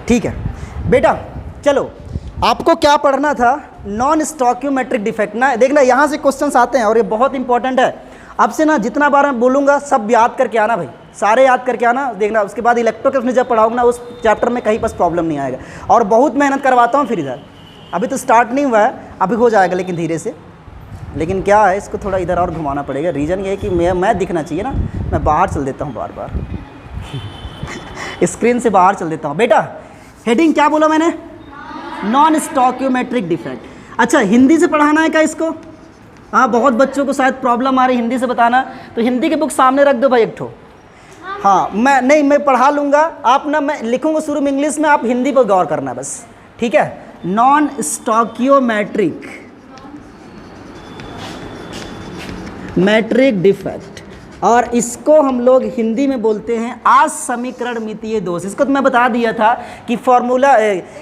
ठीक है बेटा, चलो आपको क्या पढ़ना था, नॉन स्टोइकियोमेट्रिक डिफेक्ट ना। देखना यहाँ से क्वेश्चंस आते हैं और ये बहुत इंपॉर्टेंट है। अब से ना जितना बार मैं बोलूँगा सब याद करके आना भाई, सारे याद करके आना। देखना उसके बाद इलेक्ट्रोकेमिस्ट्री जब पढ़ाऊंगा ना उस चैप्टर में कहीं बस प्रॉब्लम नहीं आएगा। और बहुत मेहनत करवाता हूँ फिर इधर, अभी तो स्टार्ट नहीं हुआ है, अभी हो जाएगा लेकिन धीरे से। लेकिन क्या है, इसको थोड़ा इधर और घुमाना पड़ेगा। रीज़न ये है कि मैं दिखना चाहिए ना, मैं बाहर चल देता हूँ बार बार स्क्रीन से बाहर चल देता हूँ। बेटा हेडिंग क्या बोला मैंने, नॉन स्टोइकियोमेट्रिक डिफेक्ट। अच्छा हिंदी से पढ़ाना है क्या इसको? हाँ, बहुत बच्चों को शायद प्रॉब्लम आ रही हिंदी से बताना, तो हिंदी की बुक सामने रख दो भाई एक ठो। हाँ मैं पढ़ा लूँगा, आप ना मैं लिखूँगा शुरू में इंग्लिश में, आप हिंदी पर गौर करना बस, ठीक है। नॉन स्टोइकियोमेट्रिक मैट्रिक डिफेक्ट, और इसको हम लोग हिंदी में बोलते हैं असमीकरण मितीय दोष। इसको तो मैं बता दिया था कि फॉर्मूला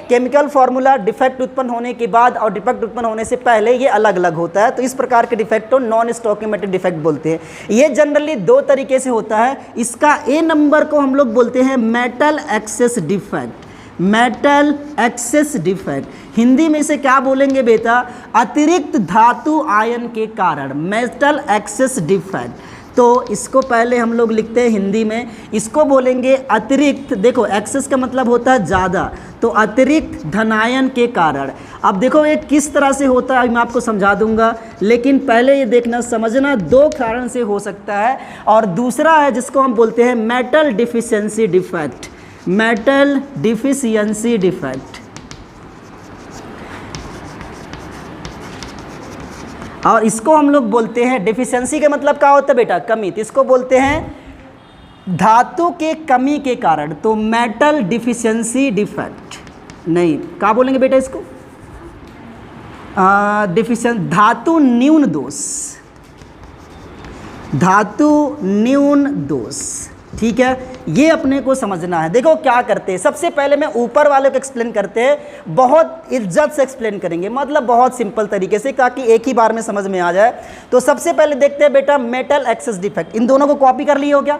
केमिकल फार्मूला डिफेक्ट उत्पन्न होने के बाद और डिफेक्ट उत्पन्न होने से पहले ये अलग अलग होता है, तो इस प्रकार के डिफेक्ट को नॉन स्टोइकियोमेट्रिक डिफेक्ट बोलते हैं। ये जनरली दो तरीके से होता है। इसका ए नंबर को हम लोग बोलते हैं metal access defect. Metal access defect Hindi में इसे क्या बोलेंगे बेटा, अतिरिक्त धातु आयन के कारण, मेटल एक्सेस डिफेक्ट। तो इसको पहले हम लोग लिखते हैं हिंदी में, इसको बोलेंगे अतिरिक्त, देखो एक्सेस का मतलब होता है ज़्यादा, तो अतिरिक्त धनायन के कारण। अब देखो ये किस तरह से होता है मैं आपको समझा दूंगा, लेकिन पहले ये देखना समझना, दो कारण से हो सकता है। और दूसरा है जिसको हम बोलते हैं metal deficiency defect. Metal deficiency defect, और इसको हम लोग बोलते हैं, डिफिशियंसी का मतलब क्या होता है बेटा, कमी, तो इसको बोलते हैं धातु के कमी के कारण, तो मेटल डिफिशियंसी डिफेक्ट। नहीं क्या बोलेंगे बेटा इसको, धातु न्यून दोष, धातु न्यून दोष, ठीक है। ये अपने को समझना है। देखो क्या करते हैं, सबसे पहले मैं ऊपर वाले को एक्सप्लेन करते हैं, बहुत इज्जत से एक्सप्लेन करेंगे, मतलब बहुत सिंपल तरीके से, ताकि एक ही बार में समझ में आ जाए। तो सबसे पहले देखते हैं बेटा मेटल एक्सेस डिफेक्ट। इन दोनों को कॉपी कर लिए हो क्या?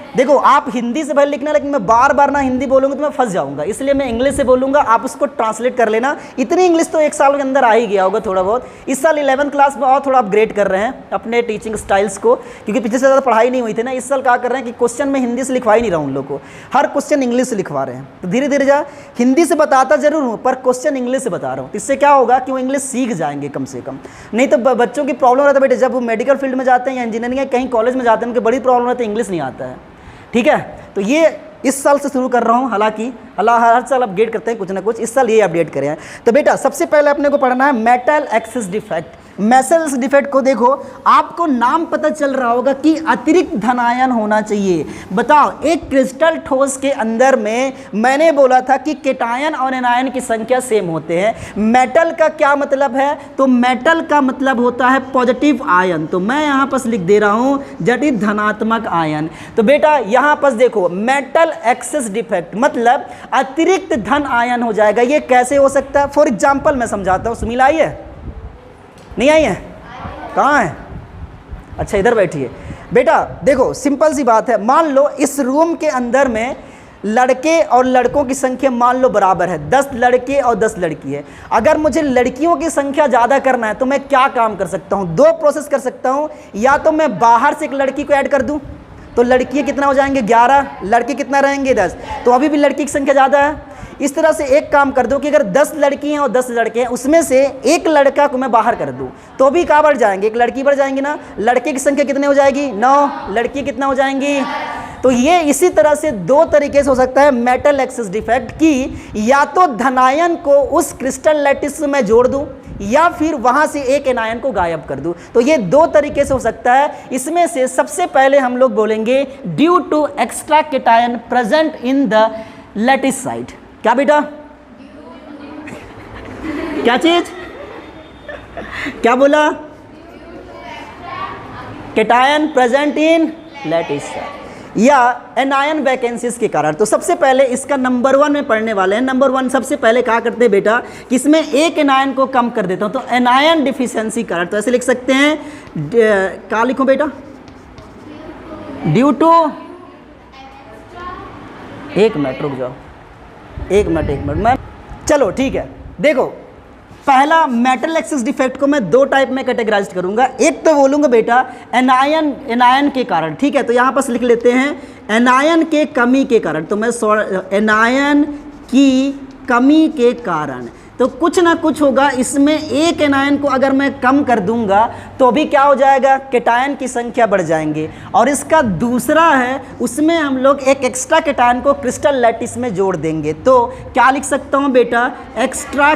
देखो आप हिंदी से भले लिखना, लेकिन मैं बार बार ना हिंदी बोलूँगा तो मैं फंस जाऊँगा, इसलिए मैं इंग्लिश से बोलूँगा, आप उसको ट्रांसलेट कर लेना। इतनी इंग्लिश तो एक साल के अंदर आ ही गया होगा थोड़ा बहुत। इस साल 11th क्लास में और थोड़ा अपग्रेड कर रहे हैं अपने टीचिंग स्टाइल्स को, क्योंकि पिछले से ज़्यादा पढ़ाई नहीं हुई थी ना। इस साल क्या कर रहे हैं कि क्वेश्चन में हिंदी से लिखवा ही नहीं रहा हूँ उन लोग को, हर क्वेश्चन इंग्लिश से लिखवा रहे हैं। तो धीरे धीरे जा, हिंदी से बताता जरूर हूँ पर क्वेश्चन इंग्लिश से बता रहा हूँ। इससे क्या होगा कि वो इंग्लिश सीख जाएंगे कम से कम। नहीं तो बच्चों की प्रॉब्लम रहता है बेटे, जब वो मेडिकल फील्ड में जाते हैं या इंजीनियरिंग या कहीं कॉलेज में जाते हैं, उनकी बड़ी प्रॉब्लम रहती है, इंग्लिश नहीं आता है, ठीक है। तो ये इस साल से शुरू कर रहा हूँ, हालांकि हर साल अपडेट करते हैं कुछ ना कुछ, इस साल ये अपडेट करें। तो बेटा सबसे पहले अपने को पढ़ना है metal access defect. Metal defect को देखो, आपको नाम पता चल रहा होगा कि अतिरिक्त धनायन होना चाहिए। बताओ एक क्रिस्टल ठोस के अंदर में मैंने बोला था कि केटायन और एनायन की संख्या सेम होते हैं। मेटल का क्या मतलब है, तो मेटल का मतलब होता है पॉजिटिव आयन, तो मैं यहाँ पर लिख दे रहा हूँ जटिल धनात्मक आयन। तो बेटा यहाँ पर देखो मेटल एक्सेस डिफेक्ट मतलब अतिरिक्त धन आयन हो जाएगा। ये कैसे हो सकता है, फॉर एग्जाम्पल मैं समझाता हूँ। सुमिला आई है, नहीं आई है, कहाँ है? अच्छा इधर बैठी है। बेटा देखो सिंपल सी बात है, मान लो इस रूम के अंदर में लड़के और लड़कों की संख्या मान लो बराबर है, 10 लड़के और 10 लड़की है। अगर मुझे लड़कियों की संख्या ज़्यादा करना है तो मैं क्या काम कर सकता हूँ, दो प्रोसेस कर सकता हूँ। या तो मैं बाहर से एक लड़की को ऐड कर दूँ, तो लड़कियाँ कितना हो जाएंगे 11, लड़के कितना रहेंगे 10, तो अभी भी लड़की की संख्या ज़्यादा है। इस तरह से एक काम कर दो कि अगर 10 लड़की हैं और 10 लड़के हैं, उसमें से एक लड़का को मैं बाहर कर दूं, तो भी क्या बढ़ जाएंगे, एक लड़की बढ़ जाएंगी ना। लड़के की संख्या कितने हो जाएगी 9, लड़की कितना हो जाएंगी। तो ये इसी तरह से दो तरीके से हो सकता है मेटल एक्सेस डिफेक्ट की, या तो धनायन को उस क्रिस्टल लैटिस में जोड़ दूं या फिर वहां से एक एनायन को गायब कर दूं। तो ये दो तरीके से हो सकता है। इसमें से सबसे पहले हम लोग बोलेंगे due to extra cation present in the lattice side. क्या बेटा, क्या चीज, क्या बोला, केटायन प्रेजेंट इन लैटिस या एनायन वैकेंसीज के कारण। तो सबसे पहले इसका नंबर 1 में पढ़ने वाले हैं। नंबर 1 सबसे पहले क्या करते हैं बेटा कि इसमें एक एनायन को कम कर देता हूं, तो एनायन डिफिशियंसी कारण। तो ऐसे लिख सकते हैं, क्या लिखूं बेटा, ड्यू टू, एक मिनट रुक जाओ, एक मिनट मैं, चलो ठीक है। देखो पहला मेटल एक्सिस डिफेक्ट को मैं दो टाइप में कैटेगराइज करूंगा। एक तो बोलूंगा बेटा एनायन के कारण, ठीक है, तो यहाँ पर लिख लेते हैं एनायन के कमी के कारण। तो मैं एनायन की कमी के कारण, तो कुछ ना कुछ होगा इसमें। एक एनायन को अगर मैं कम कर दूंगा तो भी क्या हो जाएगा, केटायन की संख्या बढ़ जाएंगे। और इसका दूसरा है उसमें हम लोग एक एक्स्ट्रा केटायन को क्रिस्टल लैटिस में जोड़ देंगे। तो क्या लिख सकता हूँ बेटा, एक्स्ट्रा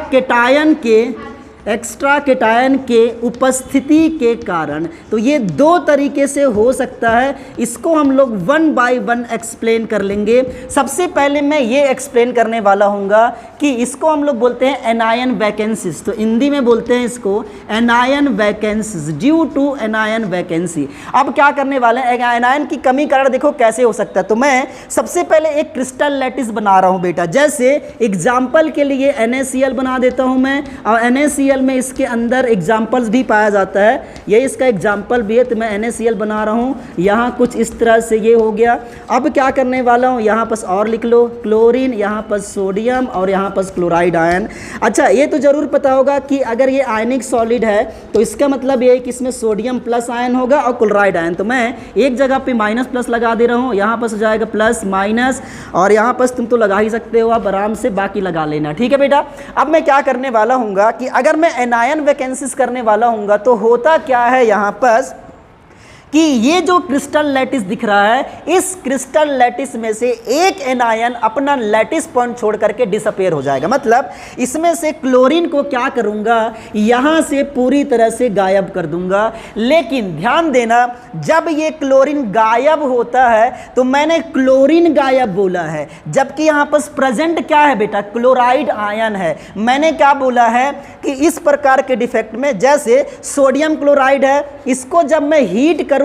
केटायन के उपस्थिति के कारण। तो ये दो तरीके से हो सकता है, इसको हम लोग वन बाय वन एक्सप्लेन कर लेंगे। सबसे पहले मैं ये एक्सप्लेन करने वाला हूँगा कि इसको हम लोग बोलते हैं एनायन वैकेंसीज। तो हिंदी में बोलते हैं इसको anion vacancies, due to anion vacancy. अब क्या करने वाले हैं, एनायन की कमी कारण देखो कैसे हो सकता है। तो मैं सबसे पहले एक क्रिस्टल लैटिस बना रहा हूँ बेटा। जैसे एग्जाम्पल के लिए NaCl बना देता हूँ मैं, और NaCl में इसके अंदर एग्जाम्पल्स भी पाया जाता है, ये इसका एग्जाम्पल भी है। तो मैं NaCl बना रहा हूँ, यहाँ कुछ इस तरह से ये हो गया। अब क्या करने वाला हूँ, यहाँ पर और लिख लो क्लोरीन, यहाँ पर सोडियम और यहाँ पर क्लोराइड आयन। अच्छा ये तो जरूर पता होगा कि अगर ये आयनिक सॉलिड है तो इसका मतलब ये है कि इसमें सोडियम प्लस आयन होगा और क्लोराइड आयन। तो मैं एक जगह पे माइनस प्लस लगा दे रहा हूँ, यहाँ पर हो जाएगा प्लस माइनस, और यहाँ पर तुम तो लगा ही सकते हो, आप आराम से बाकी लगा लेना, ठीक है बेटा। अब मैं क्या करने वाला हूँ कि अगर मैं एनायन वैकेंसीज करने वाला हूँ तो होता क्या है यहाँ पर कि ये जो क्रिस्टल लैटिस दिख रहा है, इस क्रिस्टल लैटिस में से एक एनायन अपना लैटिस पॉइंट छोड़ करके डिसअपेयर हो जाएगा। मतलब इसमें से क्लोरीन को क्या करूंगा, यहाँ से पूरी तरह से गायब कर दूंगा। लेकिन ध्यान देना, जब ये क्लोरीन गायब होता है तो मैंने क्लोरीन गायब बोला है, जबकि यहाँ पर प्रेजेंट क्या है बेटा, क्लोराइड आयन है। मैंने क्या बोला है कि इस प्रकार के डिफेक्ट में, जैसे सोडियम क्लोराइड है, इसको जब मैं हीट करूंगा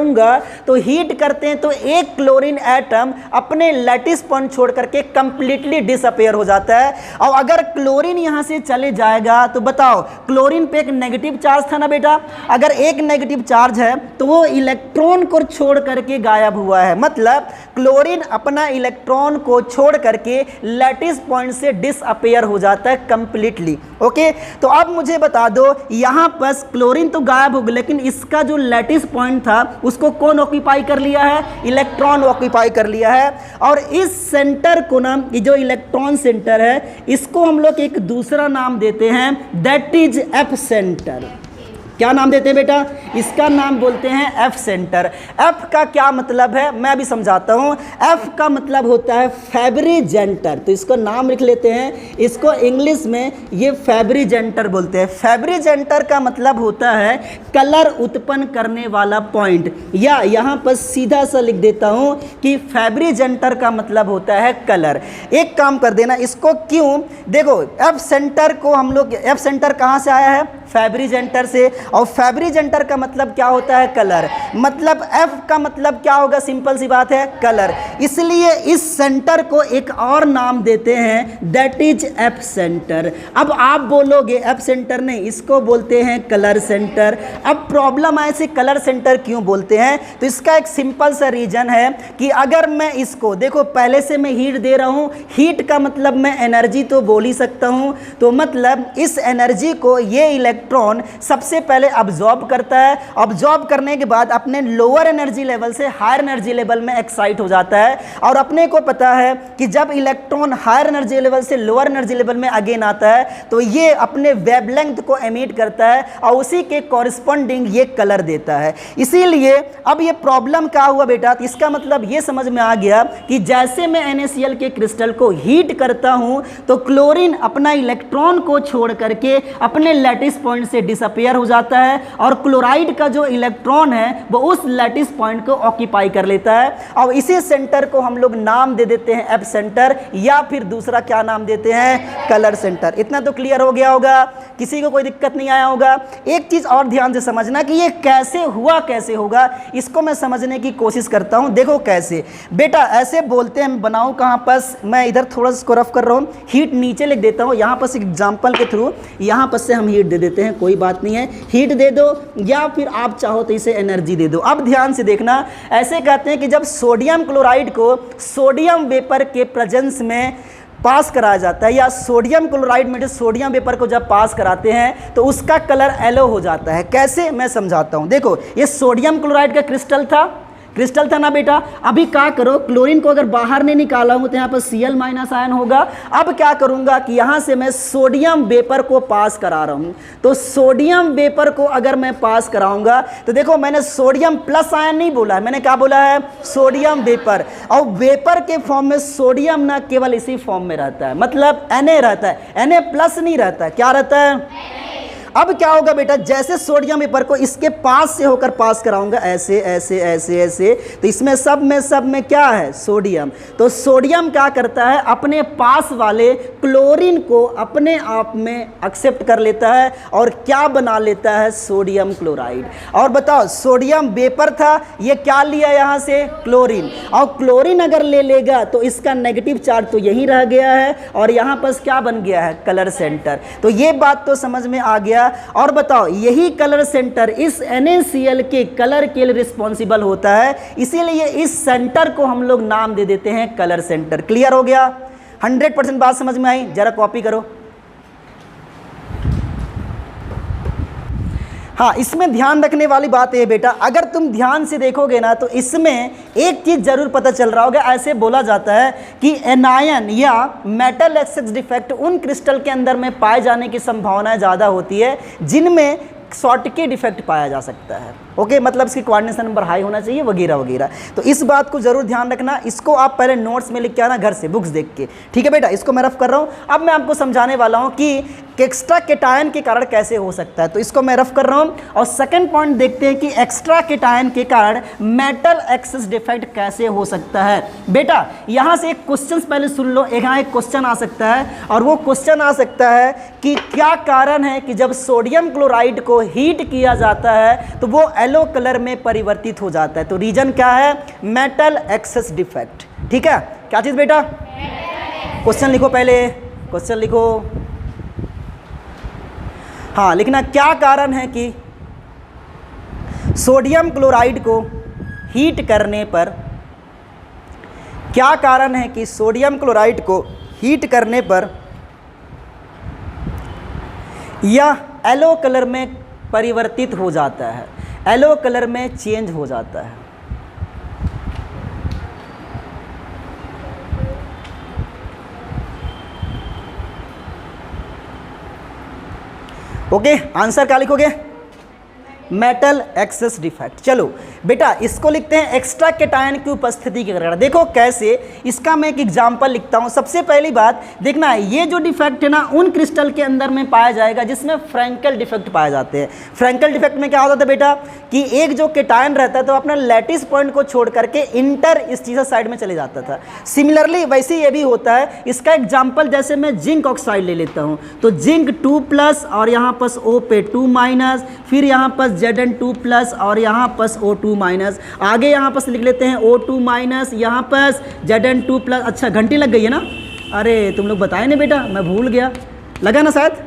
तो हीट करते हैं तो एक क्लोरीन एटम अपने लैटिस पॉइंट छोड़ करके कंप्लीटली डिसअपेयर हो जाता है। और अगर क्लोरीन यहां से चले जाएगा तो बताओ, क्लोरीन पे एक नेगेटिव चार्ज था ना बेटा, अगर एक नेगेटिव चार्ज है तो वो इलेक्ट्रॉन को छोड़ करके गायब हुआ है। मतलब क्लोरीन अपना इलेक्ट्रॉन को छोड़ करके लैटिस पॉइंट से डिसअपेयर हो जाता है कंप्लीटली। ओके, तो अब मुझे बता दो, यहां पर क्लोरीन तो गायब हो गया, लेकिन इसका जो लैटिस पॉइंट था उसको कौन ऑक्यूपाई कर लिया है, इलेक्ट्रॉन ऑक्यूपाई कर लिया है। और इस सेंटर को ना, ये जो इलेक्ट्रॉन सेंटर है, इसको हम लोग एक दूसरा नाम देते हैं, दैट इज एफ सेंटर। क्या नाम देते हैं बेटा, इसका नाम बोलते हैं एफ सेंटर। एफ का क्या मतलब है मैं अभी समझाता हूं। एफ का मतलब होता है फैब्रिजेंटर, तो इसको नाम लिख लेते हैं, इसको इंग्लिश में ये फैब्रिजेंटर बोलते हैं। फैब्रिजेंटर का मतलब होता है कलर उत्पन्न करने वाला पॉइंट, या यहां पर सीधा सा लिख देता हूं कि फैब्रिजेंटर का मतलब होता है कलर। एक काम कर देना इसको, क्यों, देखो एफ सेंटर को हम लोग, एफ सेंटर कहां से आया है, फैब्रिजेंटर से, और फैब्रिजेंटर का मतलब क्या होता है, कलर। मतलब एफ का मतलब क्या होगा, सिंपल सी बात है, कलर। इसलिए इस सेंटर को एक और नाम देते हैं, दैट इज एफ सेंटर। अब आप बोलोगे एफ सेंटर नहीं, इसको बोलते हैं कलर सेंटर। अब प्रॉब्लम है इसे कलर सेंटर क्यों बोलते हैं, तो इसका एक सिंपल सा रीजन है कि अगर मैं इसको, देखो पहले से मैं हीट दे रहा हूं, हीट का मतलब मैं एनर्जी तो बोल ही सकता हूं, तो मतलब इस एनर्जी को ये इलेक्ट्रॉन सबसे पहले अब्जॉर्ब करता है। अब्जॉर्ब करने के बाद अपने लोअर एनर्जी लेवल से हायर एनर्जी लेवल में एक्साइट हो जाता है। और अपने को पता है कि जब इलेक्ट्रॉन हायर एनर्जी लेवल से लोअर एनर्जी लेवल में अगेन आता है तो ये अपने वेवलेंथ को एमिट करता है और उसी के कॉरिस्पॉन्डिंग ये कलर देता है। इसीलिए अब ये प्रॉब्लम क्या हुआ बेटा, तो इसका मतलब ये समझ में आ गया कि जैसे मैं NaCl के क्रिस्टल को हीट करता हूं तो क्लोरीन अपना इलेक्ट्रॉन को छोड़ करके अपने लैटिस पॉइंट से डिसअपियर हो जाता है, और क्लोराइड का जो इलेक्ट्रॉन है वो उस लैटिस पॉइंट को ऑक्यूपाई कर लेता है। और इसी सेंटर को हम लोग नाम दे देते हैं एफ सेंटर, या फिर दूसरा क्या नाम देते हैं, कलर सेंटर। इतना तो क्लियर हो गया होगा, किसी को कोई दिक्कत नहीं आया होगा। एक चीज और ध्यान से समझना कि ये कैसे हुआ, कैसे होगा, इसको मैं समझने की कोशिश करता हूं। देखो कैसे बेटा, ऐसे बोलते हैं, बनाऊं कहां पर, मैं इधर थोड़ा सा रफ कर रहा हूं, हीट नीचे लिख देता हूं, यहां पर एग्जाम्पल के थ्रू यहां पर से हम हीट दे देते हैं, कोई बात नहीं है, हीट दे दो, या फिर आप चाहो तो इसे एनर्जी दे दो। अब ध्यान से देखना, ऐसे कहते हैं कि जब सोडियम क्लोराइड को सोडियम वेपर के प्रेजेंस में पास कराया जाता है, या सोडियम क्लोराइड में जो सोडियम वेपर को जब पास कराते हैं तो उसका कलर येलो हो जाता है। कैसे, मैं समझाता हूँ। देखो ये सोडियम क्लोराइड का क्रिस्टल था ना बेटा। अभी क्या करो, क्लोरीन को अगर बाहर नहीं निकाला हूँ तो यहाँ पर Cl माइनस आयन होगा। अब क्या करूँगा कि यहाँ से मैं सोडियम वेपर को पास करा रहा हूँ, तो सोडियम वेपर को अगर मैं पास कराऊंगा तो देखो मैंने सोडियम प्लस आयन नहीं बोला है, मैंने क्या बोला है, सोडियम वेपर। और वेपर के फॉर्म में सोडियम ना केवल इसी फॉर्म में रहता है, मतलब Na रहता है, Na प्लस नहीं रहता है, क्या रहता है। अब क्या होगा बेटा, जैसे सोडियम वेपर को इसके पास से होकर पास कराऊंगा, ऐसे ऐसे ऐसे ऐसे, तो इसमें सब में क्या है, सोडियम। तो सोडियम क्या करता है, अपने पास वाले क्लोरीन को अपने आप में एक्सेप्ट कर लेता है और क्या बना लेता है, सोडियम क्लोराइड। और बताओ सोडियम वेपर था, ये क्या लिया यहाँ से, क्लोरीन। और क्लोरीन अगर ले लेगा तो इसका नेगेटिव चार्ज तो यहीं रह गया है और यहाँ पर क्या बन गया है, कलर सेंटर। तो ये बात तो समझ में आ गया। और बताओ यही कलर सेंटर इस NaCl के कलर के लिए रिस्पॉन्सिबल होता है, इसीलिए इस सेंटर को हम लोग नाम दे देते हैं कलर सेंटर। क्लियर हो गया, 100% बात समझ में आई। जरा कॉपी करो। हाँ, इसमें ध्यान रखने वाली बात है बेटा, अगर तुम ध्यान से देखोगे ना तो इसमें एक चीज़ जरूर पता चल रहा होगा। ऐसे बोला जाता है कि एनायन या मेटल एक्सेस डिफेक्ट उन क्रिस्टल के अंदर में पाए जाने की संभावना ज़्यादा होती है जिनमें शॉर्टकी डिफेक्ट पाया जा सकता है। ओके, मतलब इसकी कोऑर्डिनेशन नंबर हाई होना चाहिए वगैरह वगैरह। तो इस बात को जरूर ध्यान रखना। इसको आप पहले नोट्स में लिख के आना घर से, बुक्स देख के। ठीक है बेटा, इसको मैं रफ कर रहा हूँ। अब मैं आपको समझाने वाला हूँ कि एक्स्ट्रा केटायन के कारण कैसे हो सकता है, तो इसको मैं रफ कर रहा हूँ। और सेकंड पॉइंट देखते हैं कि एक्स्ट्रा केटायन के कारण मेटल एक्सेस डिफेक्ट कैसे हो सकता है। बेटा यहाँ से एक क्वेश्चन पहले सुन लो, यहाँ एक क्वेश्चन आ सकता है और वो क्वेश्चन आ सकता है कि क्या कारण है कि जब सोडियम क्लोराइड को हीट किया जाता है तो वो येलो कलर में परिवर्तित हो जाता है। तो रीजन क्या है, मेटल एक्सेस डिफेक्ट। ठीक है, क्या चीज़ बेटा, क्वेश्चन लिखो, पहले क्वेश्चन लिखो। हाँ, लिखना क्या कारण है कि सोडियम क्लोराइड को हीट करने पर, क्या कारण है कि सोडियम क्लोराइड को हीट करने पर यह येलो कलर में परिवर्तित हो जाता है, येलो कलर में चेंज हो जाता है। ओके, आंसर क्या लिखोगे, मेटल एक्सेस डिफेक्ट। चलो बेटा इसको लिखते हैं एक्स्ट्रा केटायन की उपस्थिति के कारण। देखो कैसे, इसका मैं एक एग्जांपल लिखता हूं। सबसे पहली बात देखना, ये जो डिफेक्ट है ना उन क्रिस्टल के अंदर में पाया जाएगा जिसमें फ्रैंकल डिफेक्ट पाए जाते हैं। फ्रैंकल डिफेक्ट में क्या होता था बेटा कि एक जो केटायन रहता है तो अपना लैटिस पॉइंट को छोड़ करके इंटर इस चीज़ साइड में चले जाता था। सिमिलरली वैसे ये भी होता है। इसका एग्जाम्पल जैसे मैं जिंक ऑक्साइड ले लेता हूँ, तो जिंक 2+ और यहाँ पर O पे 2-, फिर यहाँ पर Zn2+ और यहाँ पर O2-। आगे यहाँ पर लिख लेते हैं O2-, यहाँ पर Zn2+। अच्छा घंटी लग गई है ना, अरे तुम लोग बताए नहीं बेटा, मैं भूल गया, लगा ना शायद।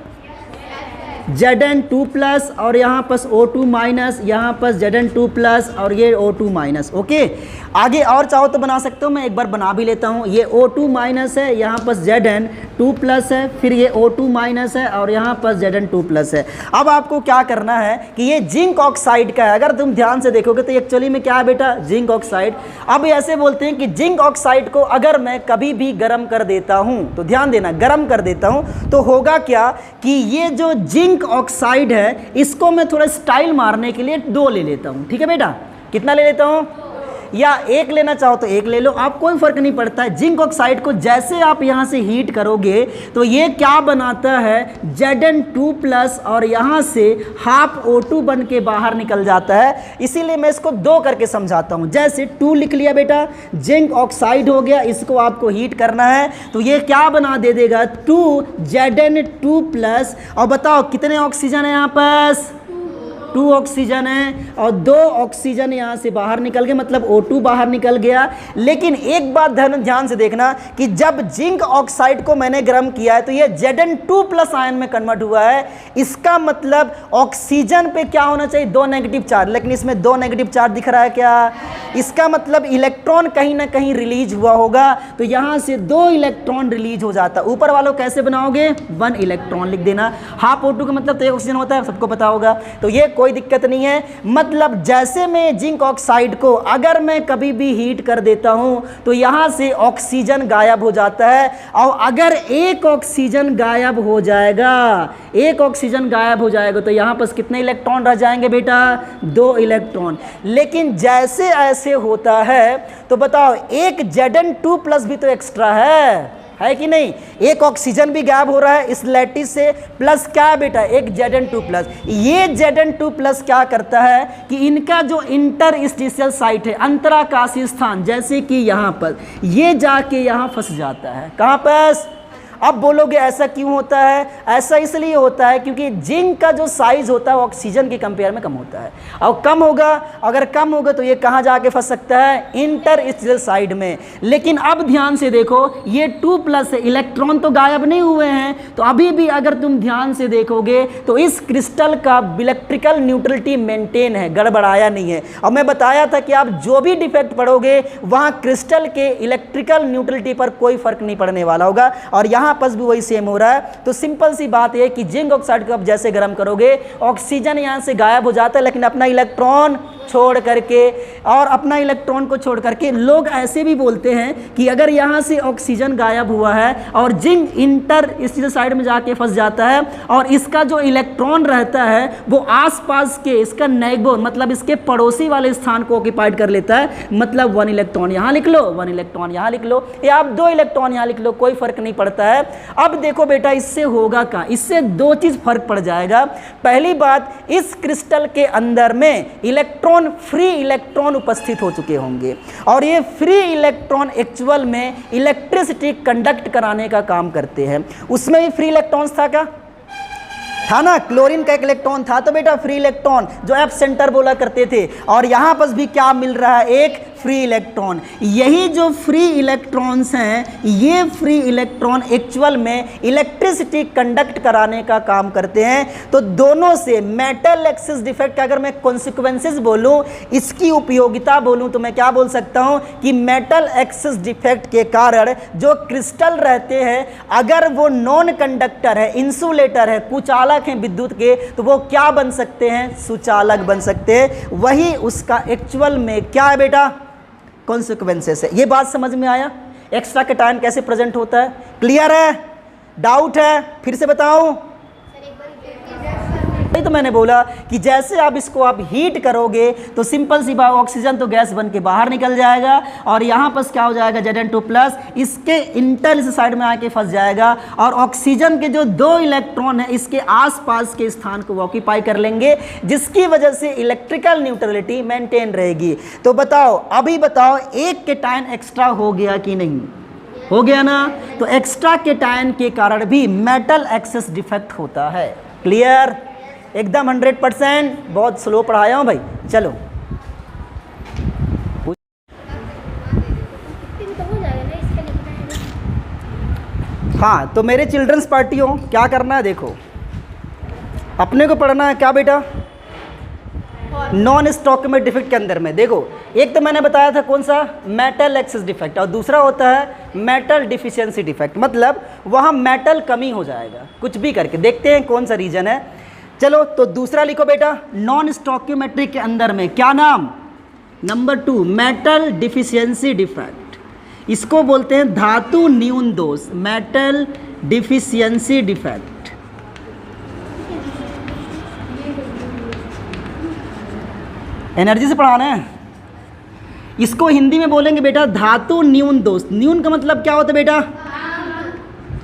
Zn2+ और यहाँ पर O2-, यहाँ पर Zn2+ और ये O2-। ओके, आगे और चाहो तो बना सकते हो, मैं एक बार बना भी लेता हूँ। ये O2- है, यहाँ पर Zn2+ है, फिर ये O2- है और यहाँ पर Zn2+ है। अब आपको क्या करना है कि ये जिंक ऑक्साइड का है। अगर तुम ध्यान से देखोगे तो एक्चुअली में क्या है बेटा, जिंक ऑक्साइड। अब ऐसे बोलते हैं कि जिंक ऑक्साइड को अगर मैं कभी भी गर्म कर देता हूँ, तो ध्यान देना, गर्म कर देता हूँ तो होगा क्या कि ये जो जिंक ऑक्साइड है इसको मैं थोड़ा स्टाइल मारने के लिए 2 ले लेता हूँ। ठीक है बेटा, कितना ले लेता हूँ, या 1 लेना चाहो तो 1 ले लो, आप कोई फर्क नहीं पड़ता है। जिंक ऑक्साइड को जैसे आप यहाँ से हीट करोगे तो ये क्या बनाता है, Zn2+ और यहाँ से हाफ O2 बन के बाहर निकल जाता है। इसीलिए मैं इसको 2 करके समझाता हूँ। जैसे 2 लिख लिया बेटा, जिंक ऑक्साइड हो गया, इसको आपको हीट करना है तो ये क्या बना दे देगा, 2 Zn2+। और बताओ कितने ऑक्सीजन है यहाँ पर, 2 ऑक्सीजन है और 2 ऑक्सीजन यहाँ से बाहर निकल गए, मतलब O2 बाहर निकल गया। लेकिन एक बात ध्यान से देखना कि जब जिंक ऑक्साइड को मैंने गर्म किया है तो ये Zn2+ आयन में कन्वर्ट हुआ है। इसका मतलब ऑक्सीजन पे क्या होना चाहिए, 2 नेगेटिव चार्ज, लेकिन इसमें 2 नेगेटिव चार्ज दिख रहा है क्या। इसका मतलब इलेक्ट्रॉन कहीं ना कहीं रिलीज हुआ होगा, तो यहाँ से 2 इलेक्ट्रॉन रिलीज हो जाता। ऊपर वालों कैसे बनाओगे, 1 इलेक्ट्रॉन लिख देना। हाफ O2 का मतलब तो 1 ऑक्सीजन होता है, सबको पता होगा, तो ये कोई दिक्कत नहीं है। मतलब जैसे मैं जिंक ऑक्साइड को अगर मैं कभी भी हीट कर देता हूं तो यहां से ऑक्सीजन गायब हो जाता है, और अगर 1 ऑक्सीजन गायब हो जाएगा, 1 ऑक्सीजन गायब हो जाएगा तो यहां पर कितने इलेक्ट्रॉन रह जाएंगे बेटा, 2 इलेक्ट्रॉन। लेकिन जैसे ऐसे होता है तो बताओ एक Zn2+ भी तो एक्स्ट्रा है कि नहीं। 1 ऑक्सीजन भी गायब हो रहा है इस लैटिस से, प्लस क्या है बेटा, एक Zn2+। ये Zn2+ क्या करता है कि इनका जो इंटरस्टिशियल साइट है, अंतराकाशीय स्थान, जैसे कि यहाँ पर ये जाके यहाँ फंस जाता है। कहाँ पर, अब बोलोगे ऐसा क्यों होता है, ऐसा इसलिए होता है क्योंकि जिंक का जो साइज होता है वो ऑक्सीजन के कंपेयर में कम होता है, और कम होगा, अगर कम होगा तो ये कहाँ जाके फंस सकता है, इंटरस्टिशियल साइड में। लेकिन अब ध्यान से देखो ये 2+ है, इलेक्ट्रॉन तो गायब नहीं हुए हैं, तो अभी भी अगर तुम ध्यान से देखोगे तो इस क्रिस्टल का इलेक्ट्रिकल न्यूट्रलिटी मेंटेन है, गड़बड़ाया नहीं है। और मैं बताया था कि आप जो भी डिफेक्ट पढ़ोगे वहाँ क्रिस्टल के इलेक्ट्रिकल न्यूट्रलिटी पर कोई फर्क नहीं पड़ने वाला होगा, और यहाँ पास भी वही सेम हो रहा है। तो सिंपल सी बात है कि जिंक ऑक्साइड को आप जैसे गर्म करोगे ऑक्सीजन यहां से गायब हो जाता है, लेकिन अपना इलेक्ट्रॉन छोड़ करके, और अपना इलेक्ट्रॉन को छोड़ करके लोग ऐसे भी बोलते हैं कि अगर यहाँ से ऑक्सीजन गायब हुआ है और जिंक इंटरस्टिशियल साइड में जाके फंस जाता है, और इसका जो इलेक्ट्रॉन रहता है वो आसपास के, इसका नेगबोर मतलब इसके पड़ोसी वाले स्थान को ऑक्यूपाइड कर लेता है। मतलब 1 इलेक्ट्रॉन यहाँ लिख लो, 1 इलेक्ट्रॉन यहाँ लिख लो, या आप 2 इलेक्ट्रॉन यहाँ लिख लो, कोई फर्क नहीं पड़ता है। अब देखो बेटा इससे होगा क्या, इससे 2 चीज फर्क पड़ जाएगा। पहली बात, इस क्रिस्टल के अंदर में इलेक्ट्रॉन, फ्री इलेक्ट्रॉन उपस्थित हो चुके होंगे, और ये फ्री इलेक्ट्रॉन एक्चुअल में इलेक्ट्रिसिटी कंडक्ट कराने का काम करते हैं। उसमें भी फ्री इलेक्ट्रॉन्स था क्या, था ना, क्लोरीन का एक इलेक्ट्रॉन था, तो बेटा फ्री इलेक्ट्रॉन जो एफ सेंटर बोला करते थे, और यहां पर भी क्या मिल रहा है, एक फ्री इलेक्ट्रॉन। यही जो फ्री इलेक्ट्रॉन्स हैं, ये फ्री इलेक्ट्रॉन एक्चुअल में इलेक्ट्रिसिटी कंडक्ट कराने का काम करते हैं। तो दोनों से मेटल एक्सिस डिफेक्ट का अगर मैं कॉन्सिक्वेंसेस बोलूं, इसकी उपयोगिता बोलूं, तो मैं क्या बोल सकता हूं कि मेटल एक्सिस डिफेक्ट के कारण जो क्रिस्टल रहते हैं, अगर वो नॉन कंडक्टर है, इंसुलेटर है, कुचालक है विद्युत के, तो वो क्या बन सकते हैं, सुचालक बन सकते हैं। वही उसका एक्चुअल में क्या है बेटा, कॉन्सिक्वेंसेस है। ये बात समझ में आया, एक्स्ट्रा कैटायन कैसे प्रेजेंट होता है, क्लियर है, डाउट है, फिर से बताऊं। तो मैंने बोला कि जैसे आप इसको आप हीट करोगे तो सिंपल सी बात, ऑक्सीजन तो गैस बन के बाहर निकल जाएगा, और यहाँ पर क्या हो जाएगा, Zn2+, इसके इंटर साइड में आके फंस जाएगा, और ऑक्सीजन के जो 2 इलेक्ट्रॉन है इसके आसपास के स्थान को ऑक्यूपाई कर लेंगे, जिसकी वजह से इलेक्ट्रिकल न्यूट्रलिटी मेंटेन रहेगी। तो बताओ, अभी बताओ, एक कैटायन एक्स्ट्रा हो गया कि नहीं, हो गया ना। तो एक्स्ट्रा कैटायन के कारण भी मेटल एक्सिस डिफेक्ट होता है। क्लियर, एकदम 100%। बहुत स्लो पढ़ाया हूँ भाई, चलो। हाँ, तो मेरे चिल्ड्रंस पार्टियों क्या करना है, देखो अपने को पढ़ना है क्या बेटा, नॉन स्टॉकियोमेट्रिक डिफेक्ट के अंदर में। देखो एक तो मैंने बताया था कौन सा, मेटल एक्सिस डिफेक्ट, और दूसरा होता है मेटल डिफिशियंसी डिफेक्ट, मतलब वहाँ मेटल कमी हो जाएगा कुछ भी करके। देखते हैं कौन सा रीजन है। चलो तो दूसरा लिखो बेटा, नॉन स्टॉकियोमेट्रिक के अंदर में क्या नाम, नंबर 2 मेटल डिफिशियंसी डिफेक्ट। इसको बोलते हैं धातु न्यून दोष, मेटल डिफिशियंसी डिफेक्ट। एनर्जी से पढ़ाना है इसको, हिंदी में बोलेंगे बेटा धातु न्यून दोष। न्यून का मतलब क्या होता है बेटा,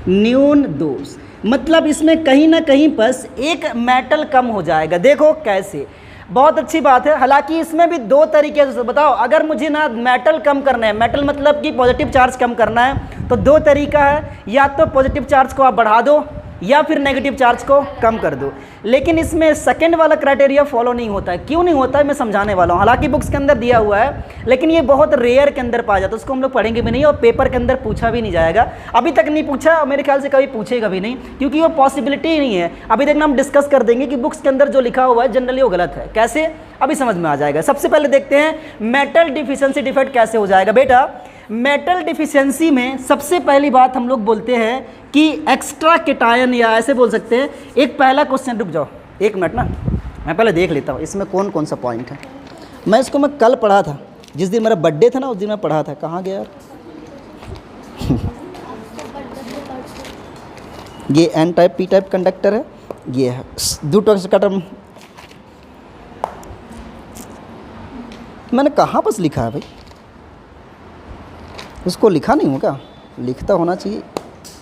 न्यून दोष, मतलब इसमें कहीं ना कहीं पर एक मेटल कम हो जाएगा। देखो कैसे, बहुत अच्छी बात है। हालांकि इसमें भी 2 तरीके से, बताओ अगर मुझे ना मेटल कम करना है, मेटल मतलब कि पॉजिटिव चार्ज कम करना है, तो 2 तरीका है। या तो पॉजिटिव चार्ज को आप बढ़ा दो, या फिर नेगेटिव चार्ज को कम कर दो। लेकिन इसमें सेकंड वाला क्राइटेरिया फॉलो नहीं होता है। क्यों नहीं होता है मैं समझाने वाला हूँ। हालांकि बुक्स के अंदर दिया हुआ है, लेकिन ये बहुत रेयर के अंदर पाया जाता है, उसको हम लोग पढ़ेंगे भी नहीं और पेपर के अंदर पूछा भी नहीं जाएगा। अभी तक नहीं पूछा और मेरे ख्याल से कभी पूछेगा भी नहीं, क्योंकि वो पॉसिबिलिटी ही नहीं है। अभी देखना हम डिस्कस कर देंगे कि बुक्स के अंदर जो लिखा हुआ है जनरली वो गलत है। कैसे, अभी समझ में आ जाएगा। सबसे पहले देखते हैं मेटल डिफिशिएंसी डिफेक्ट कैसे हो जाएगा। बेटा मेटल डिफिशिएंसी में सबसे पहली बात हम लोग बोलते हैं कि एक्स्ट्रा केटायन, या ऐसे बोल सकते हैं। एक पहला क्वेश्चन, रुक जाओ एक मिनट ना, मैं पहले देख लेता हूँ इसमें कौन कौन सा पॉइंट है। मैं कल पढ़ा था, जिस दिन मेरा बर्थडे था ना उस दिन मैं पढ़ा था। कहाँ गया यार ये N type P type conductor है, ये है दो कटर। मैंने कहाँ पर लिखा है भाई, उसको लिखा नहीं हो क्या? लिखता होना चाहिए,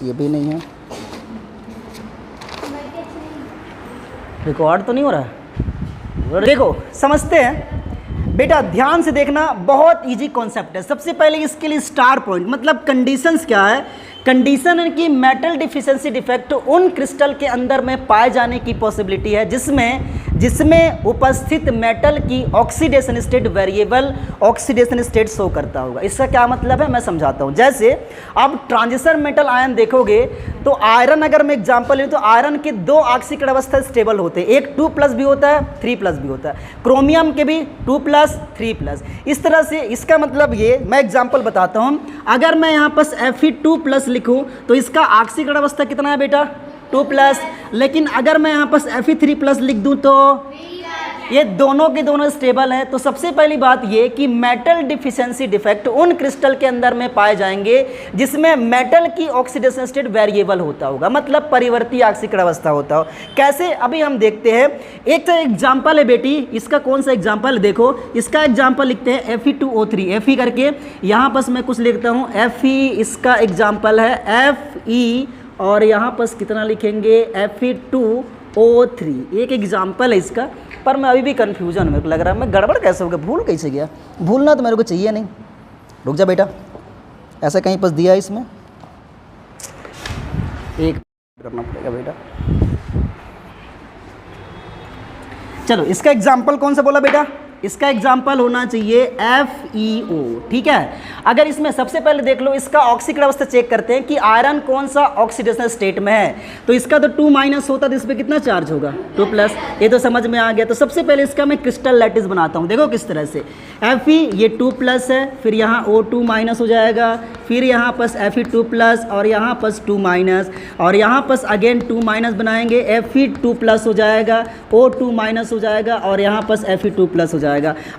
ये भी नहीं है। रिकॉर्ड तो नहीं हो रहा है। देखो समझते हैं बेटा, ध्यान से देखना, बहुत इजी कॉन्सेप्ट है। सबसे पहले इसके लिए स्टार पॉइंट मतलब कंडीशंस क्या है। कंडीशन है कि मेटल डिफिशिएंसी डिफेक्ट उन क्रिस्टल के अंदर में पाए जाने की पॉसिबिलिटी है जिसमें उपस्थित मेटल की oxidation state variable oxidation state show करता होगा। इसका क्या मतलब है मैं समझाता हूँ। जैसे अब ट्रांजिशन मेटल आयन देखोगे तो आयरन अगर मैं एग्जांपल लूँ तो आयरन के दो ऑक्सीकरण अवस्था स्टेबल होते हैं, एक 2+ भी होता है 3+ भी होता है। क्रोमियम के भी 2+, 3+। इस तरह से इसका मतलब ये, मैं एग्जाम्पल बताता हूँ। अगर मैं यहाँ पर Fe2+ लिखूँ तो इसका ऑक्सीकरण अवस्था कितना है बेटा 2+। लेकिन अगर मैं यहाँ पर Fe3+ लिख दूँ तो ये दोनों के दोनों स्टेबल हैं। तो सबसे पहली बात ये कि मेटल डिफिशिएंसी डिफेक्ट उन क्रिस्टल के अंदर में पाए जाएंगे जिसमें मेटल की ऑक्सीडेशन स्टेट वेरिएबल होता होगा, मतलब परिवर्ती ऑक्सीकरण अवस्था होता हो। कैसे, अभी हम देखते हैं। एक तो एग्जाम्पल है बेटी, इसका कौन सा एग्जाम्पल देखो, इसका एग्जाम्पल लिखते हैं Fe2O3 Fe करके, यहाँ पर मैं कुछ लिखता हूँ Fe, इसका एग्जाम्पल है Fe और यहाँ पर कितना लिखेंगे Fe2O3। एक एग्जाम्पल है इसका, पर मैं अभी भी कन्फ्यूजन मेरे को लग रहा है, मैं गड़बड़ कैसे हो गया, भूल कैसे गया। भूलना तो मेरे को चाहिए नहीं। रुक जा बेटा, ऐसा कहीं पर दिया इसमें, एक करना पड़ेगा बेटा। चलो इसका एग्जाम्पल कौन सा बोला बेटा, इसका एग्जाम्पल होना चाहिए FeO, ठीक है। अगर इसमें सबसे पहले देख लो, इसका ऑक्सीकरण अवस्था चेक करते हैं कि आयरन कौन सा ऑक्सीडेशन स्टेट में है। तो इसका तो 2- होता तो इस पर कितना चार्ज होगा 2+, ये तो समझ में आ गया। तो सबसे पहले इसका मैं क्रिस्टल लैटिस बनाता हूँ। देखो किस तरह से, Fe ये 2+ है, फिर यहाँ O2- हो जाएगा, फिर यहाँ पर Fe2+ और यहाँ पर 2- और यहाँ पर अगेन 2- बनाएंगे, Fe2+ हो जाएगा, O2- हो जाएगा और यहाँ पर Fe2+ हो जाएगा।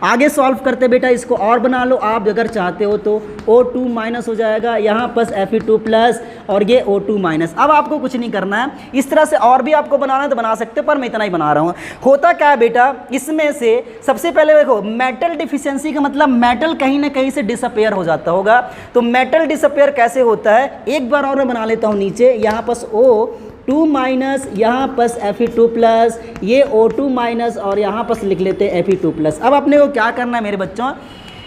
आगे सॉल्व करते बेटा, इसको और बना लो आप अगर चाहते हो तो O2- हो जाएगा, यहाँ पर Fe2+ और ये O2-। अब आपको कुछ नहीं करना है, इस तरह से और भी आपको बनाना है तो बना सकते हो, पर मैं इतना ही बना रहा हूँ। होता क्या है बेटा, इसमें से सबसे पहले देखो मेटल डिफिशिएंसी का मतलब मेटल कहीं ना कहीं से डिसअपेयर हो जाता होगा। तो मेटल डिसअपेयर कैसे होता है, एक बार और मैं बना लेता हूँ नीचे, यहाँ पर O2-, यहाँ पर Fe2+, ये O2- और यहाँ पर लिख लेते हैं Fe2+। अब अपने को क्या करना है मेरे बच्चों,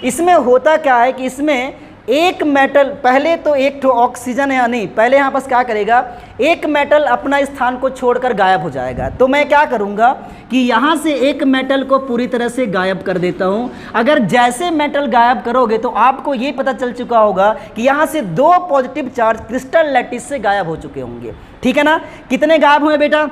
इसमें होता क्या है कि इसमें एक मेटल, पहले तो एक तो ऑक्सीजन है या नहीं, पहले यहाँ पर क्या करेगा, एक मेटल अपना स्थान को छोड़कर गायब हो जाएगा। तो मैं क्या करूँगा कि यहाँ से एक मेटल को पूरी तरह से गायब कर देता हूँ। अगर जैसे मेटल गायब करोगे तो आपको ये पता चल चुका होगा कि यहाँ से 2 पॉजिटिव चार्ज क्रिस्टल लैटिस से गायब हो चुके होंगे, ठीक है ना। कितने गायब हुए बेटा,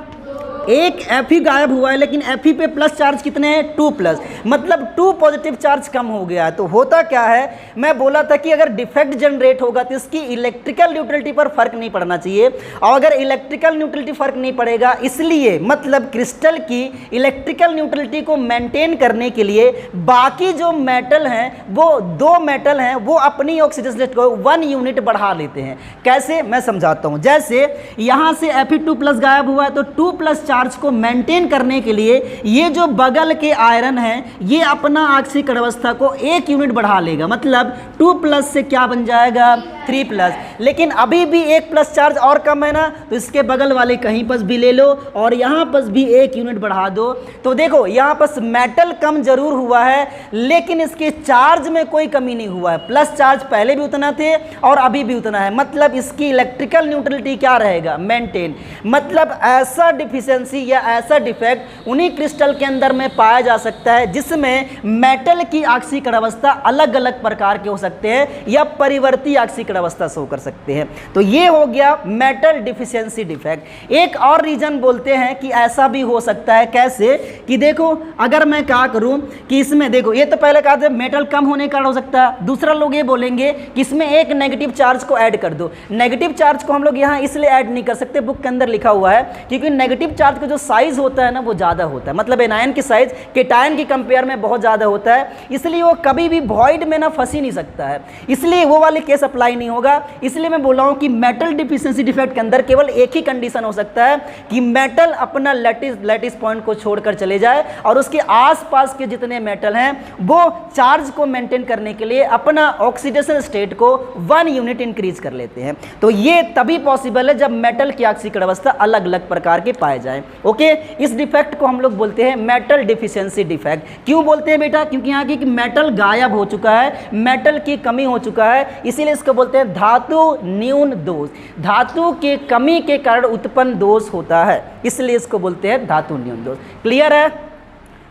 एक Fe गायब हुआ है, लेकिन Fe पे प्लस चार्ज कितने हैं 2+, मतलब 2 पॉजिटिव चार्ज कम हो गया है। तो होता क्या है, मैं बोला था कि अगर डिफेक्ट जनरेट होगा तो इसकी इलेक्ट्रिकल न्यूट्रलिटी पर फर्क नहीं पड़ना चाहिए, और अगर इलेक्ट्रिकल न्यूट्रलिटी फर्क नहीं पड़ेगा, इसलिए मतलब क्रिस्टल की इलेक्ट्रिकल न्यूट्रलिटी को मेंटेन करने के लिए बाकी जो मेटल हैं, वो 2 मेटल हैं, वो अपनी ऑक्सीडेशन स्टेट को 1 यूनिट बढ़ा लेते हैं। कैसे, मैं समझाता हूँ। जैसे यहाँ से Fe2+ गायब हुआ है तो 2+ चार्ज को मेंटेन करने के लिए ये जो बगल के आयरन है ये अपना ऑक्सीकरण अवस्था को 1 यूनिट बढ़ा लेगा, मतलब 2+ से क्या बन जाएगा 3+, लेकिन अभी भी एक प्लस चार्ज और कम है ना, तो इसके बगल वाले कहीं पर भी ले लो और यहाँ पर भी 1 यूनिट बढ़ा दो। तो देखो यहाँ पर मेटल कम जरूर हुआ है, लेकिन इसके चार्ज में कोई कमी नहीं हुआ है। प्लस चार्ज पहले भी उतना थे और अभी भी उतना है, मतलब इसकी इलेक्ट्रिकल न्यूट्रलिटी क्या रहेगा, मेंटेन। मतलब ऐसा डिफिशियंसी या ऐसा डिफेक्ट उन्हीं क्रिस्टल के अंदर में पाया जा सकता है जिसमें मेटल की ऑक्सीकरण अवस्था अलग अलग प्रकार के हो सकते हैं या परिवर्ती ऑक्सीकरण अवस्था शो कर सकते हैं। तो ये हो गया मेटल डिफिशियंसी डिफेक्ट। एक और रीजन बोलते हैं कि ऐसा भी हो सकता है, कैसे कि देखो अगर मैं क्या करूं कि इसमें देखो, ये तो पहले कहा था मेटल कम होने का कारण हो सकता है, दूसरा लोग ये बोलेंगे कि इसमें एक नेगेटिव चार्ज को ऐड कर दो। नेगेटिव चार्ज को हम लोग यहाँ इसलिए ऐड नहीं कर सकते, बुक के अंदर लिखा हुआ है, क्योंकि नेगेटिव चार्ज का जो साइज होता है ना वो ज़्यादा होता है, मतलब एनायन की साइज केटायन की कंपेयर में बहुत ज़्यादा होता है, इसलिए वो कभी भी वॉइड में ना फंस ही नहीं सकता है, इसलिए वो वाली केस अप्लाई नहीं होगा। इसलिए मैं बोल रहा हूँ कि मेटल डिफिशियंसी डिफेक्ट के अंदर केवल एक ही कंडीशन हो सकता है कि मेटल अपना लैटिस पॉइंट को छोड़कर चले जाए और उसके आसपास के जितने मेटल हैं वो चार्ज को मेंटेन करने के लिए अपना ऑक्सीडेशन स्टेट को 1 यूनिट इंक्रीज कर लेते हैं। तो ये तभी पॉसिबल है जब मेटल की ऑक्सीकरण अवस्था अलग अलग प्रकार के पाए जाए। ओके, इस डिफेक्ट को हम लोग बोलते हैं मेटल डिफिशियंसी डिफेक्ट। क्यों बोलते हैं बेटा, क्योंकि यहाँ की मेटल गायब हो चुका है, मेटल की कमी हो चुका है, इसीलिए इसको बोलते हैं धातु न्यून दोष। धातु के कमी के कारण उत्पन्न दोष होता है, इसलिए इसको बोलते हैं धातु न्यून दोष। क्लियर है,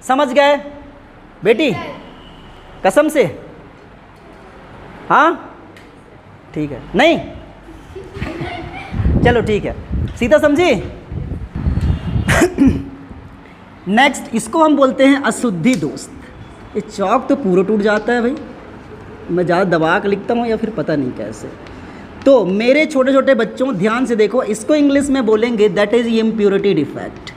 समझ गए बेटी, कसम से? हाँ ठीक है, नहीं चलो ठीक है, सीधा समझी। नेक्स्ट इसको हम बोलते हैं अशुद्धि दोष। ये चौक तो पूरा टूट जाता है भाई, मैं ज़्यादा दबा के लिखता हूँ या फिर पता नहीं कैसे। तो मेरे छोटे छोटे बच्चों ध्यान से देखो, इसको इंग्लिश में बोलेंगे दैट इज इम्प्योरिटी डिफेक्ट।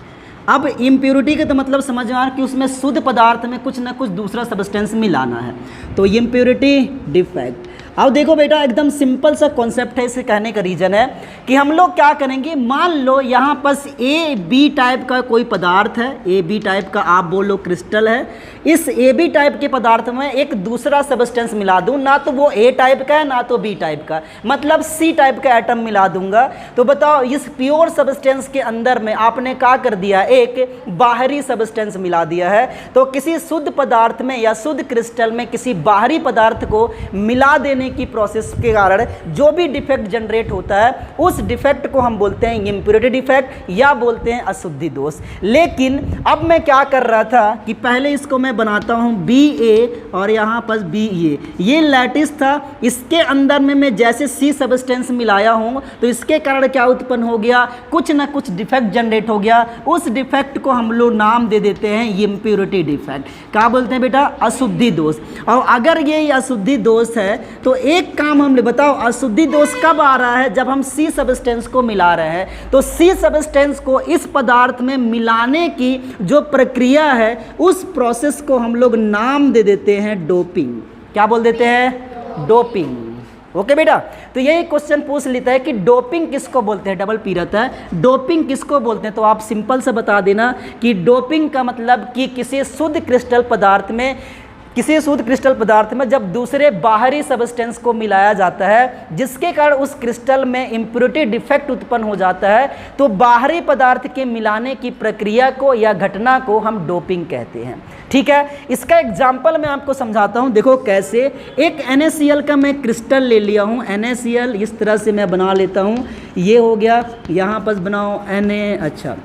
अब इम्प्योरिटी का तो मतलब समझ में आ रहा कि उसमें शुद्ध पदार्थ में कुछ ना कुछ दूसरा सब्सटेंस मिलाना है, तो इम्प्योरिटी डिफेक्ट। अब देखो बेटा एकदम सिंपल सा कॉन्सेप्ट है, इसे कहने का रीज़न है कि हम लोग क्या करेंगे, मान लो यहाँ पर ए बी टाइप का कोई पदार्थ है, ए बी टाइप का आप बोल लो क्रिस्टल है, इस ए बी टाइप के पदार्थ में एक दूसरा सब्सटेंस मिला दूँ, ना तो वो ए टाइप का है ना तो बी टाइप का, मतलब सी टाइप का एटम मिला दूंगा। तो बताओ इस प्योर सब्सटेंस के अंदर में आपने क्या कर दिया, एक बाहरी सब्सटेंस मिला दिया है। तो किसी शुद्ध पदार्थ में या शुद्ध क्रिस्टल में किसी बाहरी पदार्थ को मिला देने की प्रोसेस के कारण जो भी डिफेक्ट जनरेट होता है उस डिफेक्ट को हम बोलते हैं इम्प्योरिटी डिफेक्ट या बोलते हैं अशुद्धि दोष। लेकिन अब मैं क्या कर रहा था कि पहले इसको मैं बनाता हूं बी ए और यहाँ पर बी ए, ये लैटिस था, इसके अंदर में मैं जैसे सी सब्सटेंस मिलाया हूं तो इसके कारण क्या उत्पन्न हो गया, कुछ ना कुछ डिफेक्ट जनरेट हो गया। उस डिफेक्ट को हम लोग नाम दे देते हैं इम्प्योरिटी डिफेक्ट। क्या बोलते हैं बेटा, अशुद्धि दोष। और अगर ये अशुद्धि दोष है तो एक काम हम बताओ, अशुद्धि दोष कब आ रहा है, जब हम सी सब्सटेंस को मिला रहे हैं। तो सी सब्सटेंस को इस पदार्थ में मिलाने की जो प्रक्रिया है उस प्रोसेस को हम लोग नाम दे देते हैं डोपिंग। क्या बोल देते हैं, डोपिंग। ओके बेटा, तो यही क्वेश्चन पूछ लेता है कि डोपिंग किसको बोलते हैं, डबल पी रहता है, डोपिंग किसको बोलते हैं। तो आप सिंपल से बता देना कि डोपिंग का मतलब कि किसी शुद्ध क्रिस्टल पदार्थ में, किसी शुद्ध क्रिस्टल पदार्थ में जब दूसरे बाहरी सब्सटेंस को मिलाया जाता है जिसके कारण उस क्रिस्टल में इम्प्योरिटी डिफेक्ट उत्पन्न हो जाता है, तो बाहरी पदार्थ के मिलाने की प्रक्रिया को या घटना को हम डोपिंग कहते हैं। ठीक है, इसका एग्जाम्पल मैं आपको समझाता हूं, देखो कैसे। एक NaCl का मैं क्रिस्टल ले लिया हूं, NaCl इस तरह से मैं बना लेता हूं, ये हो गया, यहाँ पर बनाओ Na, अच्छा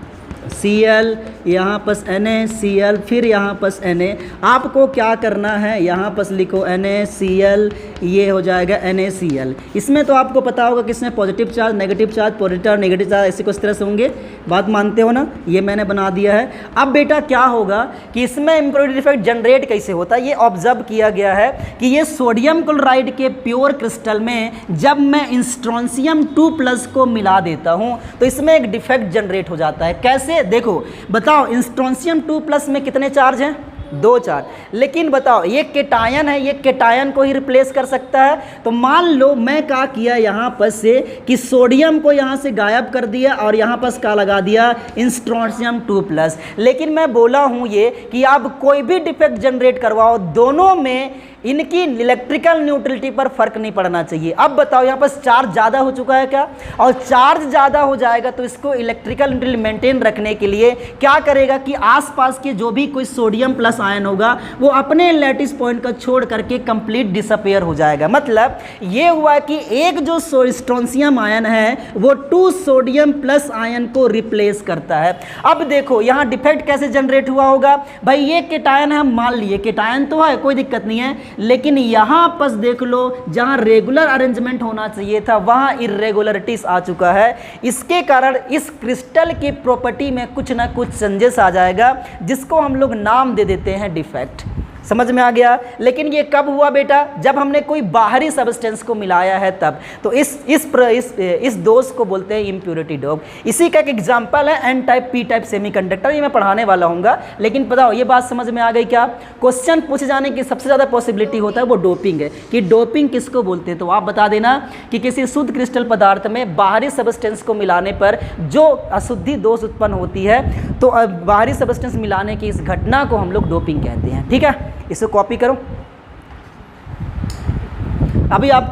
Cl, यहाँ पर NaCl, फिर यहाँ पर Na। आपको क्या करना है, यहाँ पर लिखो NaCl, ये हो जाएगा NaCl। इसमें तो आपको पता होगा कि इसमें positive charge, negative charge, positive और नेगेटिव चार्ज ऐसे कुछ तरह से होंगे, बात मानते हो ना। ये मैंने बना दिया है। अब बेटा क्या होगा कि इसमें इम्प्योरिटी डिफेक्ट जनरेट कैसे होता है, ये ऑब्जर्व किया गया है कि ये सोडियम क्लोराइड के प्योर क्रिस्टल में जब मैं स्ट्रोंशियम 2+ को मिला देता हूँ तो इसमें एक डिफेक्ट जनरेट हो जाता है। कैसे, देखो बताओ, स्ट्रोंशियम 2+ में कितने चार्ज हैं, 2 चार्ज, लेकिन बताओ ये केटायन है, ये केटायन को ही रिप्लेस कर सकता है। तो मान लो मैं क्या किया यहाँ पर से कि सोडियम को यहाँ से गायब कर दिया और यहाँ पर क्या लगा दिया, स्ट्रोंशियम 2+। लेकिन मैं बोला हूँ ये कि आप कोई भी डिफेक्ट जनरेट करवाओ, दोनों में इनकी इलेक्ट्रिकल न्यूट्रलिटी पर फर्क नहीं पड़ना चाहिए। अब बताओ यहाँ पर चार्ज ज़्यादा हो चुका है क्या, और चार्ज ज़्यादा हो जाएगा तो इसको इलेक्ट्रिकल न्यूट्रलिटी मेंटेन रखने के लिए क्या करेगा कि आसपास के जो भी कोई सोडियम प्लस आयन होगा वो अपने लैटिस पॉइंट का छोड़ करके कंप्लीट डिसअपेयर हो जाएगा। मतलब ये हुआ कि एक जो स्ट्रोंशियम आयन है वो 2 सोडियम प्लस आयन को रिप्लेस करता है। अब देखो यहाँ डिफेक्ट कैसे जनरेट हुआ होगा भाई, ये केटायन है, हम मान लिए केटायन तो है, कोई दिक्कत नहीं है, लेकिन यहां पर देख लो जहां रेगुलर अरेंजमेंट होना चाहिए था वहां इरेगुलरिटीज आ चुका है। इसके कारण इस क्रिस्टल की प्रॉपर्टी में कुछ ना कुछ चेंजेस आ जाएगा जिसको हम लोग नाम दे देते हैं डिफेक्ट। समझ में आ गया। लेकिन ये कब हुआ बेटा, जब हमने कोई बाहरी सब्सटेंस को मिलाया है तब। तो इस दोष को बोलते हैं इम्प्योरिटी डोप। इसी का एक एग्जांपल है N type P type semiconductor, ये मैं पढ़ाने वाला हूँगा। लेकिन बताओ ये बात समझ में आ गई क्या, क्वेश्चन पूछे जाने की सबसे ज़्यादा पॉसिबिलिटी होता है वो डोपिंग है, कि डोपिंग किसको बोलते हैं। तो आप बता देना कि किसी शुद्ध क्रिस्टल पदार्थ में बाहरी सब्सटेंस को मिलाने पर जो अशुद्धि दोष उत्पन्न होती है, तो बाहरी सब्सटेंस मिलाने की इस घटना को हम लोग डोपिंग कहते हैं। ठीक है, इसे कॉपी करो। अभी आपको